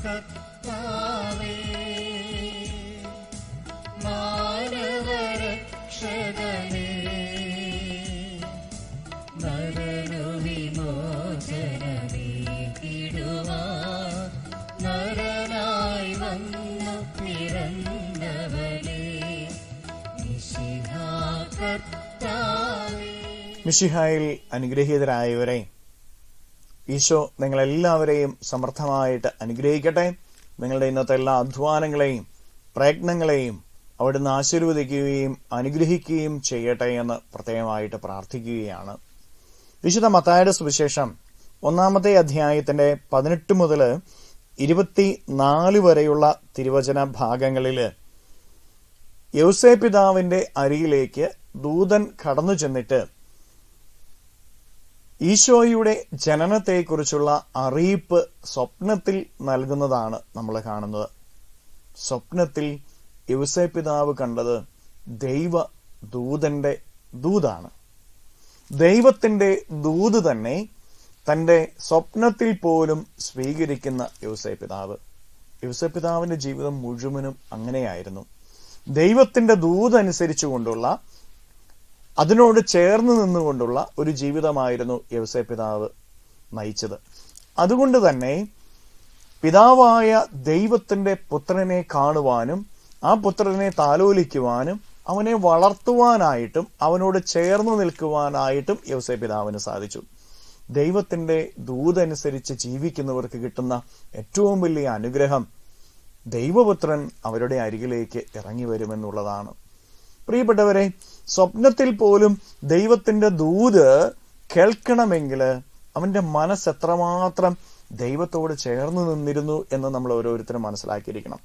കർത്താവേ, മാനവരക്ഷകനേ, നരനു വിമോചനമേകിടുവാൻ നരനായി വന്നു പിറന്നവനേ, മിശിഹാ കർത്താവേ. മിശിഹായിൽ അനുഗ്രഹീതരായവരെ, ഈശോ നിങ്ങളെല്ലാവരെയും സമർത്ഥമായിട്ട് അനുഗ്രഹിക്കട്ടെ. നിങ്ങളുടെ ഇന്നത്തെ എല്ലാ അധ്വാനങ്ങളെയും പ്രയത്നങ്ങളെയും അവിടുന്ന് ആശീർവദിക്കുകയും അനുഗ്രഹിക്കുകയും ചെയ്യട്ടെ എന്ന് പ്രത്യേകമായിട്ട് പ്രാർത്ഥിക്കുകയാണ്. വിശുദ്ധ മത്തായിയുടെ സുവിശേഷം 1-ാമത്തെ അധ്യായത്തിന്റെ 18 മുതൽ 24 വരെയുള്ള തിരുവചന ഭാഗങ്ങളിൽ യൗസേപ്പ് പിതാവിന്റെ അരികിലേക്ക് ദൂതൻ കടന്നു ചെന്നിട്ട് ഈശോയുടെ ജനനത്തെക്കുറിച്ചുള്ള അറിയിപ്പ് സ്വപ്നത്തിൽ നൽകുന്നതാണ് നമ്മൾ കാണുന്നത്. സ്വപ്നത്തിൽ യൗസേപ്പ് പിതാവ് കണ്ടത് ദൂതന്റെ ദൂതാണ്. ദൈവത്തിന്റെ ദൂത് തന്നെ തന്റെ സ്വപ്നത്തിൽ പോലും സ്വീകരിക്കുന്ന യൗസേപ്പ് പിതാവിന്റെ ജീവിതം മുഴുവനും അങ്ങനെയായിരുന്നു. ദൈവത്തിന്റെ ദൂത് അനുസരിച്ചുകൊണ്ടുള്ള, അതിനോട് ചേർന്ന് നിന്നുകൊണ്ടുള്ള ഒരു ജീവിതമായിരുന്നു യൗസേപ്പ് പിതാവ് നയിച്ചത്. അതുകൊണ്ട് തന്നെ പിതാവായ ദൈവത്തിന്റെ പുത്രനെ കാണുവാനും ആ പുത്രനെ താലോലിക്കുവാനും അവനെ വളർത്തുവാനായിട്ടും അവനോട് ചേർന്ന് നിൽക്കുവാനായിട്ടും യൗസേപ്പ് പിതാവിന് സാധിച്ചു. ദൈവത്തിന്റെ ദൂതനുസരിച്ച് ജീവിക്കുന്നവർക്ക് കിട്ടുന്ന ഏറ്റവും വലിയ അനുഗ്രഹം ദൈവപുത്രൻ അവരുടെ അരികിലേക്ക് ഇറങ്ങി വരുമെന്നുള്ളതാണ്. പ്രിയപ്പെട്ടവരെ, സ്വപ്നത്തിൽ പോലും ദൈവത്തിന്റെ ദൂത് കേൾക്കണമെങ്കിൽ അവന്റെ മനസ്സ് എത്രമാത്രം ദൈവത്തോട് ചേർന്ന് നിന്നിരുന്നു എന്ന് നമ്മൾ ഓരോരുത്തരും മനസ്സിലാക്കിയിരിക്കണം.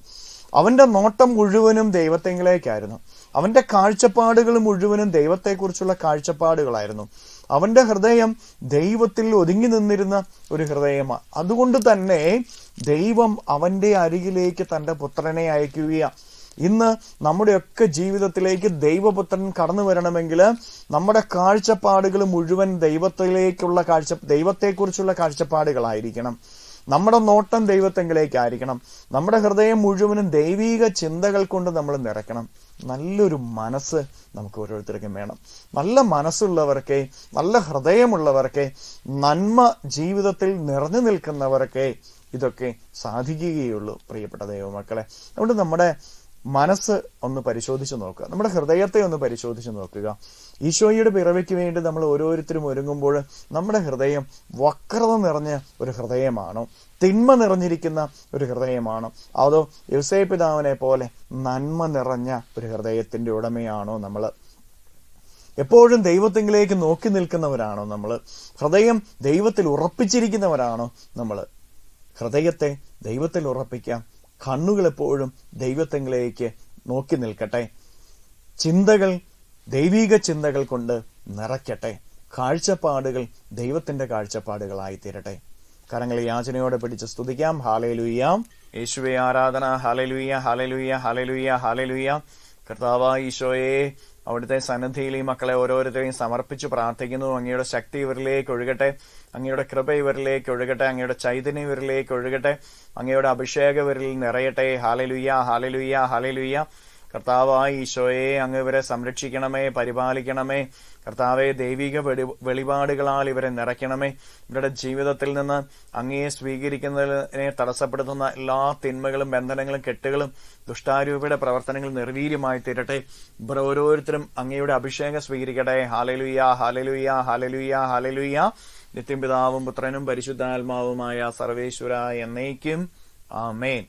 അവന്റെ നോട്ടം മുഴുവനും ദൈവത്തെങ്കിലേക്കായിരുന്നു. അവന്റെ കാഴ്ചപ്പാടുകൾ മുഴുവനും ദൈവത്തെക്കുറിച്ചുള്ള കാഴ്ചപ്പാടുകളായിരുന്നു. അവന്റെ ഹൃദയം ദൈവത്തിൽ ഒതുങ്ങി നിന്നിരുന്ന ഒരു ഹൃദയമാണ്. അതുകൊണ്ട് തന്നെ ദൈവം അവന്റെ അരികിലേക്ക് തന്റെ പുത്രനെ അയക്കുകയാണ്. ഇന്ന് നമ്മുടെയൊക്കെ ജീവിതത്തിലേക്ക് ദൈവപുത്രൻ കടന്നു വരണമെങ്കിൽ നമ്മുടെ കാഴ്ചപ്പാടുകൾ മുഴുവൻ ദൈവത്തെക്കുറിച്ചുള്ള കാഴ്ചപ്പാടുകളായിരിക്കണം. നമ്മുടെ നോട്ടം ദൈവത്തെങ്കിലേക്കായിരിക്കണം. നമ്മുടെ ഹൃദയം മുഴുവനും ദൈവീക ചിന്തകൾ കൊണ്ട് നമ്മൾ നിറയ്ക്കണം. നല്ലൊരു മനസ്സ് നമുക്ക് ഓരോരുത്തർക്കും വേണം. നല്ല മനസ്സുള്ളവർക്ക്, നല്ല ഹൃദയമുള്ളവർക്ക്, നന്മ ജീവിതത്തിൽ നിറഞ്ഞു നിൽക്കുന്നവർക്ക് ഇതൊക്കെ സാധിക്കുകയുള്ളൂ. പ്രിയപ്പെട്ട ദൈവമക്കളെ, അതുകൊണ്ട് നമ്മുടെ മനസ്സ് ഒന്ന് പരിശോധിച്ച് നോക്കുക, നമ്മുടെ ഹൃദയത്തെ ഒന്ന് പരിശോധിച്ച് നോക്കുക. ഈശോയുടെ പിറവിക്ക് വേണ്ടി നമ്മൾ ഓരോരുത്തരും ഒരുങ്ങുമ്പോൾ നമ്മുടെ ഹൃദയം വക്രത നിറഞ്ഞ ഒരു ഹൃദയമാണോ, തിന്മ നിറഞ്ഞിരിക്കുന്ന ഒരു ഹൃദയമാണോ, അതോ യൗസേപ്പ് പിതാവിനെ പോലെ നന്മ നിറഞ്ഞ ഒരു ഹൃദയത്തിന്റെ ഉടമയാണോ നമ്മൾ? എപ്പോഴും ദൈവത്തിലേക്ക് നോക്കി നിൽക്കുന്നവരാണോ നമ്മൾ? ഹൃദയം ദൈവത്തിൽ ഉറപ്പിച്ചിരിക്കുന്നവരാണോ നമ്മൾ? ഹൃദയത്തെ ദൈവത്തിൽ ഉറപ്പിക്കാം. കണ്ണുകൾ എപ്പോഴും ദൈവത്തിലേക്ക് നോക്കി നിൽക്കട്ടെ. ചിന്തകൾ ദൈവിക ചിന്തകൾ കൊണ്ട് നിറയ്ക്കട്ടെ. കാഴ്ചപ്പാടുകൾ ദൈവത്തിന്റെ കാഴ്ചപ്പാടുകളായി തീരട്ടെ. കരങ്ങൾ യാചനയോടെ പിടിച്ച് സ്തുതിക്കാം. ഹല്ലേലൂയ. യേശുവേ ആരാധന. Hallelujah, hallelujah, hallelujah, hallelujah. കർത്താവായ ഈശോയെ, അവിടുത്തെ സന്നിധിയിൽ ഈ മക്കളെ ഓരോരുത്തരെയും സമർപ്പിച്ച് പ്രാർത്ഥിക്കുന്നു. അങ്ങയുടെ ശക്തി ഇവരിലേക്ക് ഒഴുകട്ടെ, അങ്ങയുടെ കൃപ ഇവരിലേക്ക് ഒഴുകട്ടെ, അങ്ങയുടെ ചൈതന്യം ഇവരിലേക്ക് ഒഴുകട്ടെ, അങ്ങയുടെ അഭിഷേകം ഇവരിൽ നിറയട്ടെ. Hallelujah, hallelujah, hallelujah. കർത്താവായ ഈശോയെ, അങ്ങ് ഇവരെ സംരക്ഷിക്കണമേ, പരിപാലിക്കണമേ. കർത്താവെ, ദൈവിക വെളിപാടുകളാൽ ഇവരെ നിറയ്ക്കണമേ. ഇവരുടെ ജീവിതത്തിൽ നിന്ന് അങ്ങയെ സ്വീകരിക്കുന്നതിനെ തടസ്സപ്പെടുത്തുന്ന എല്ലാ തിന്മകളും ബന്ധനങ്ങളും കെട്ടുകളും ദുഷ്ടാരൂപിയുടെ പ്രവർത്തനങ്ങൾ നിർവീര്യമായി തീരട്ടെ. ഇവർ ഓരോരുത്തരും അങ്ങയുടെ അഭിഷേകം സ്വീകരിക്കട്ടെ. Hallelujah, hallelujah, hallelujah, hallelujah. നിത്യം പിതാവും പുത്രനും പരിശുദ്ധാത്മാവുമായ സർവേശ്വര എന്നേക്കും ആമേൻ.